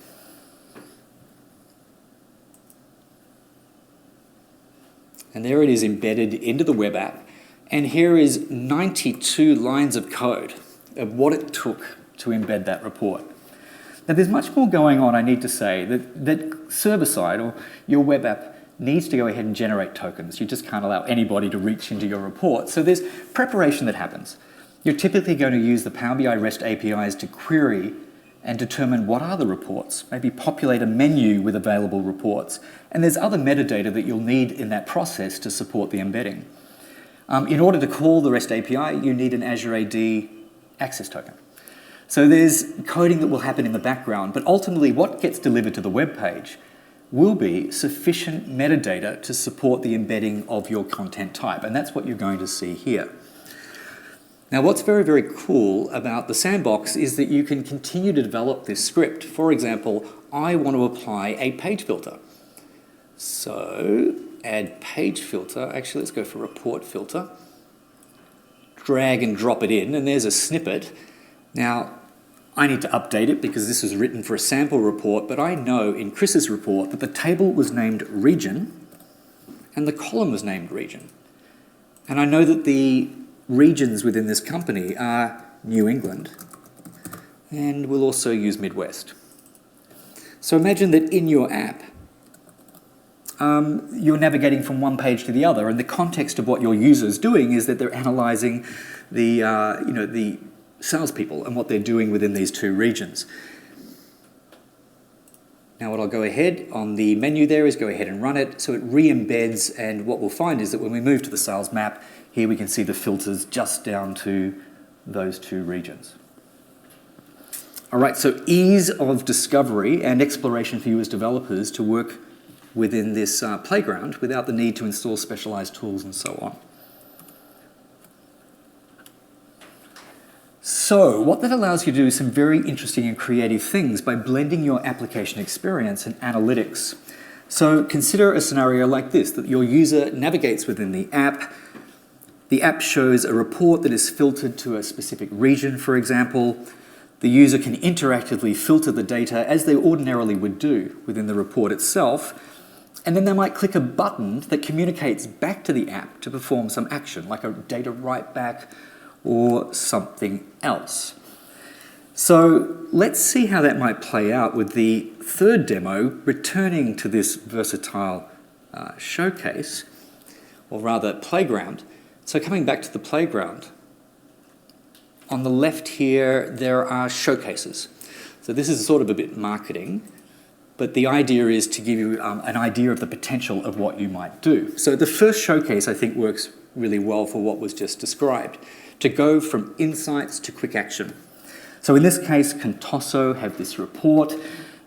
And there it is embedded into the web app. And here is 92 lines of code of what it took to embed that report. Now, there's much more going on, I need to say, that server-side or your web app needs to go ahead and generate tokens. You just can't allow anybody to reach into your report. So there's preparation that happens. You're typically going to use the Power BI REST APIs to query and determine what are the reports, maybe populate a menu with available reports. And there's other metadata that you'll need in that process to support the embedding. In order to call the REST API, you need an Azure AD access token. So there's coding that will happen in the background, but ultimately what gets delivered to the web page will be sufficient metadata to support the embedding of your content type, and that's what you're going to see here. Now, what's very, very cool about the sandbox is that you can continue to develop this script. For example, I want to apply a page filter. So, add page filter. Actually, let's go for report filter. Drag and drop it in, and there's a snippet. Now, I need to update it because this was written for a sample report, but I know in Chris's report that the table was named region and the column was named region. And I know that the regions within this company are New England, and we'll also use Midwest. So imagine that in your app, you're navigating from one page to the other, and the context of what your user is doing is that they're analysing the salespeople and what they're doing within these two regions. Now what I'll go ahead on the menu there is go ahead and run it, so it re-embeds, and what we'll find is that when we move to the sales map, here we can see the filters just down to those two regions. All right, so ease of discovery and exploration for you as developers to work within this playground without the need to install specialized tools and so on. So what that allows you to do is some very interesting and creative things by blending your application experience and analytics. So consider a scenario like this, that your user navigates within the app. The app shows a report that is filtered to a specific region, for example. The user can interactively filter the data as they ordinarily would do within the report itself. And then they might click a button that communicates back to the app to perform some action, like a data write back or something else. So let's see how that might play out with the third demo, returning to this versatile showcase, or rather playground. So coming back to the playground, on the left here, there are showcases. So this is sort of a bit marketing, but the idea is to give you an idea of the potential of what you might do. So the first showcase, I think, works really well for what was just described, to go from insights to quick action. So in this case, Contoso have this report,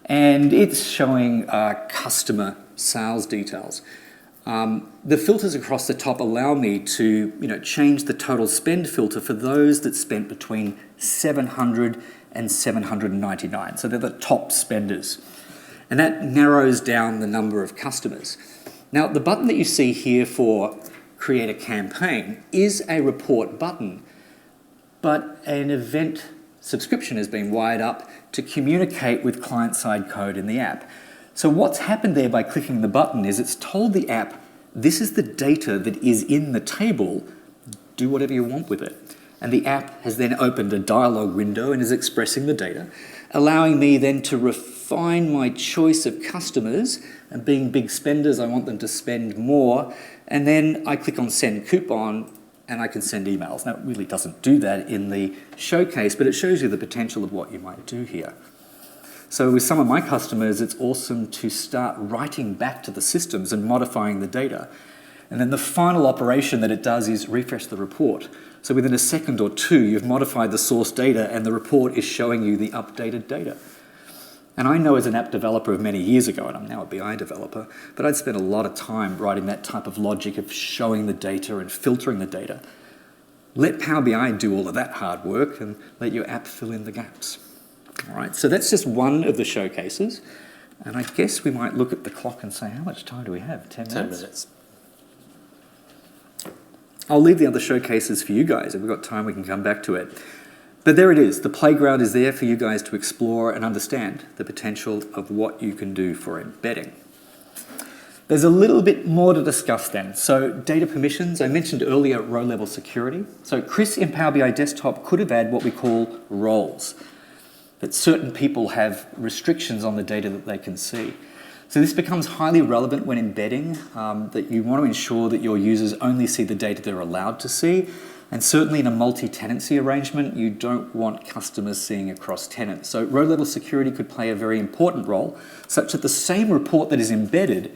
and it's showing customer sales details. The filters across the top allow me to change the total spend filter for those that spent between 700 and 799. So they're the top spenders. And that narrows down the number of customers. Now, the button that you see here for create a campaign is a report button, but an event subscription has been wired up to communicate with client-side code in the app. So what's happened there by clicking the button is it's told the app, this is the data that is in the table, do whatever you want with it. And the app has then opened a dialog window and is expressing the data, allowing me then to refine my choice of customers. And being big spenders, I want them to spend more. And then I click on send coupon and I can send emails. Now, it really doesn't do that in the showcase, but it shows you the potential of what you might do here. So with some of my customers, it's awesome to start writing back to the systems and modifying the data. And then the final operation that it does is refresh the report. So within a second or two, you've modified the source data and the report is showing you the updated data. And I know as an app developer of many years ago, and I'm now a BI developer, but I'd spent a lot of time writing that type of logic of showing the data and filtering the data. Let Power BI do all of that hard work and let your app fill in the gaps. All right, so that's just one of the showcases. And I guess we might look at the clock and say, how much time do we have? 10 minutes? 10 minutes. I'll leave the other showcases for you guys. If we've got time, we can come back to it. But there it is. The playground is there for you guys to explore and understand the potential of what you can do for embedding. There's a little bit more to discuss then. So data permissions, I mentioned earlier row-level security. So Chris in Power BI Desktop could have had what we call roles, that certain people have restrictions on the data that they can see. So this becomes highly relevant when embedding, that you want to ensure that your users only see the data they're allowed to see. And certainly in a multi-tenancy arrangement, you don't want customers seeing across tenants. So row-level security could play a very important role, such that the same report that is embedded,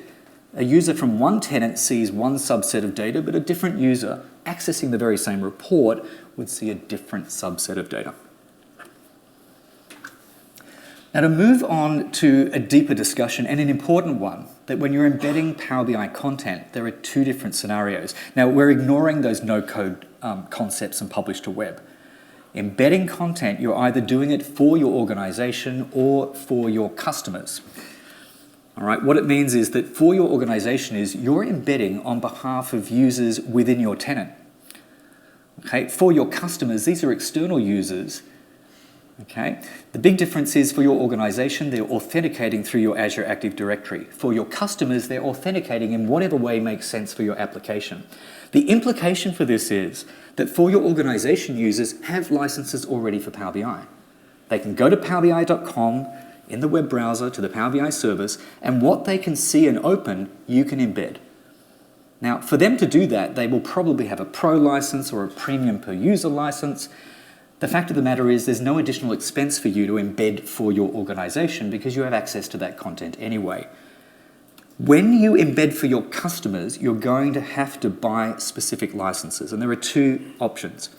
a user from one tenant sees one subset of data, but a different user accessing the very same report would see a different subset of data. Now to move on to a deeper discussion, and an important one, that when you're embedding Power BI content, there are two different scenarios. Now we're ignoring those no-code concepts and publish to web. Embedding content, you're either doing it for your organization or for your customers. All right, what it means is that for your organization is you're embedding on behalf of users within your tenant. Okay, for your customers, these are external users. Okay, the big difference is for your organization, they're authenticating through your Azure Active Directory. For your customers, they're authenticating in whatever way makes sense for your application. The implication for this is that for your organization users have licenses already for Power BI. They can go to powerbi.com in the web browser to the Power BI service, and what they can see and open, you can embed. Now, for them to do that, they will probably have a pro license or a premium per user license. The fact of the matter is there's no additional expense for you to embed for your organization because you have access to that content anyway. When you embed for your customers, you're going to have to buy specific licenses, and there are two options.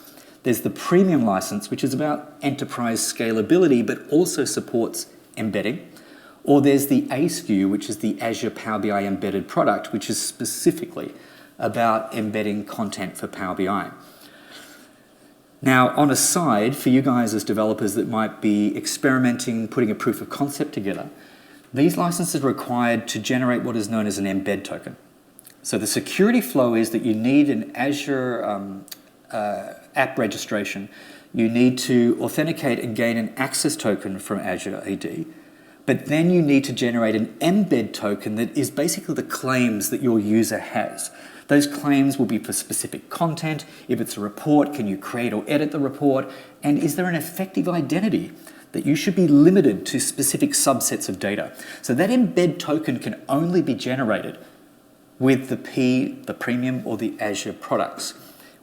There's the premium license, which is about enterprise scalability, but also supports embedding. Or there's the A SKU, which is the Azure Power BI embedded product, which is specifically about embedding content for Power BI. Now, on a side, for you guys as developers that might be experimenting, putting a proof of concept together, these licenses are required to generate what is known as an embed token. So the security flow is that you need an Azure app registration. You need to authenticate and gain an access token from Azure AD. But then you need to generate an embed token that is basically the claims that your user has. Those claims will be for specific content. If it's a report, can you create or edit the report? And is there an effective identity that you should be limited to specific subsets of data? So that embed token can only be generated with the premium or the Azure products.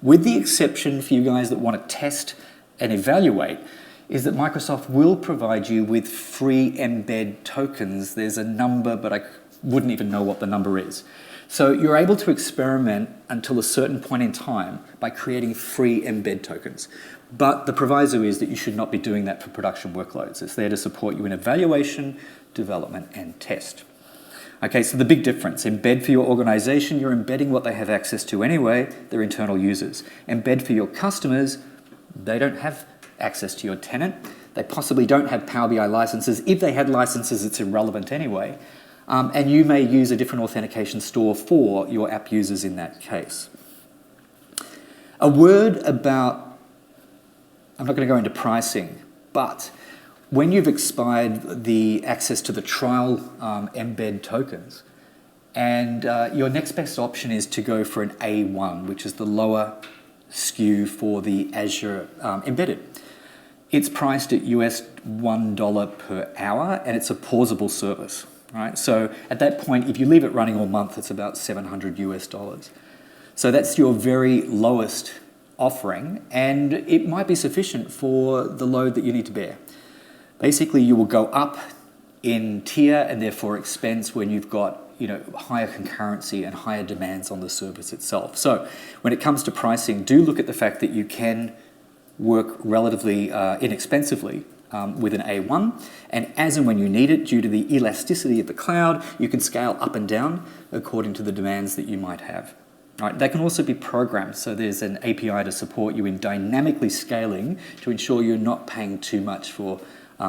With the exception for you guys that want to test and evaluate, is that Microsoft will provide you with free embed tokens. There's a number, but I wouldn't even know what the number is. So you're able to experiment until a certain point in time by creating free embed tokens. But the proviso is that you should not be doing that for production workloads. It's there to support you in evaluation, development, and test. Okay, so the big difference, embed for your organization, you're embedding what they have access to anyway, their internal users. Embed for your customers, they don't have access to your tenant. They possibly don't have Power BI licenses. If they had licenses, it's irrelevant anyway. And you may use a different authentication store for your app users in that case. A word about, I'm not going to go into pricing, but when you've expired the access to the trial embed tokens, and your next best option is to go for an A1, which is the lower SKU for the Azure Embedded. It's priced at US $1 per hour, and it's a pausable service, right? So at that point, if you leave it running all month, it's about $700 US. So that's your very lowest offering, and it might be sufficient for the load that you need to bear. Basically, you will go up in tier and therefore expense when you've got higher concurrency and higher demands on the service itself. So when it comes to pricing, do look at the fact that you can work relatively inexpensively with an A1, and as and when you need it, due to the elasticity of the cloud, you can scale up and down according to the demands that you might have. Right, they can also be programmed, so there's an API to support you in dynamically scaling to ensure you're not paying too much for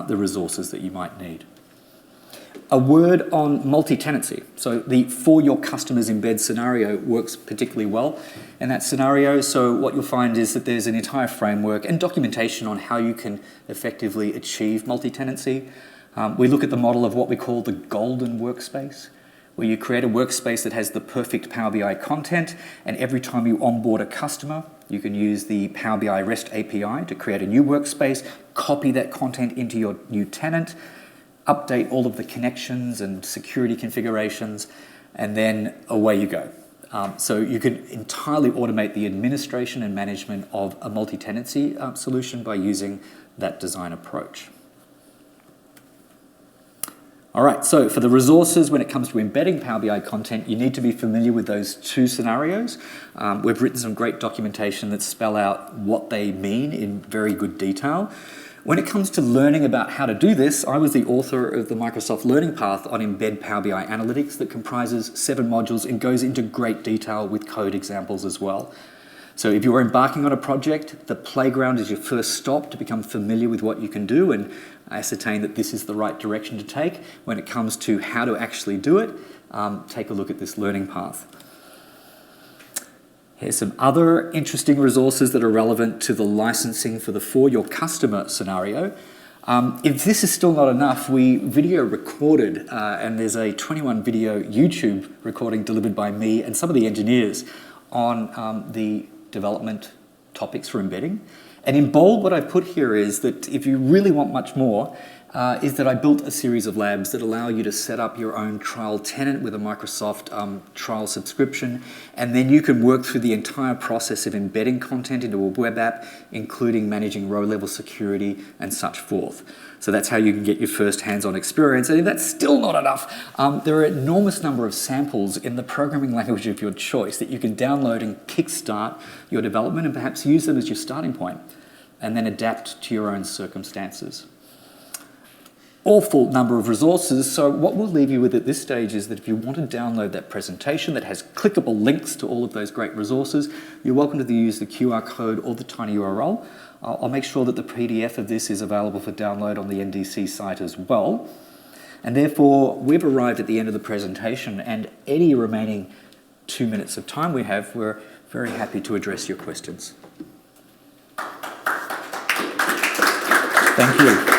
the resources that you might need. A word on multi-tenancy. So the for your customers embed scenario works particularly well in that scenario. So what you'll find is that there's an entire framework and documentation on how you can effectively achieve multi-tenancy. We look at the model of what we call the golden workspace, where you create a workspace that has the perfect Power BI content, and every time you onboard a customer, you can use the Power BI REST API to create a new workspace, copy that content into your new tenant, update all of the connections and security configurations, and then away you go. So you can entirely automate the administration and management of a multi-tenancy solution by using that design approach. All right, so for the resources, when it comes to embedding Power BI content, you need to be familiar with those two scenarios. We've written some great documentation that spell out what they mean in very good detail. When it comes to learning about how to do this, I was the author of the Microsoft Learning Path on Embed Power BI Analytics that comprises 7 modules and goes into great detail with code examples as well. So if you're embarking on a project, the playground is your first stop to become familiar with what you can do and ascertain that this is the right direction to take. When it comes to how to actually do it, take a look at this learning path. Here's some other interesting resources that are relevant to the licensing for the for your customer scenario. If this is still not enough, we video recorded, and there's a 21 video YouTube recording delivered by me and some of the engineers on the development topics for embedding. And in bold, what I've put here is that if you really want much more, is that I built a series of labs that allow you to set up your own trial tenant with a Microsoft trial subscription, and then you can work through the entire process of embedding content into a web app, including managing row-level security and such forth. So that's how you can get your first hands-on experience. And if that's still not enough, there are an enormous number of samples in the programming language of your choice that you can download and kickstart your development and perhaps use them as your starting point, and then adapt to your own circumstances. Awful number of resources, so what we'll leave you with at this stage is that if you want to download that presentation that has clickable links to all of those great resources, you're welcome to use the QR code or the tiny URL. I'll make sure that the PDF of this is available for download on the NDC site as well. And therefore, we've arrived at the end of the presentation, and any remaining 2 minutes of time we have, we're very happy to address your questions. Thank you.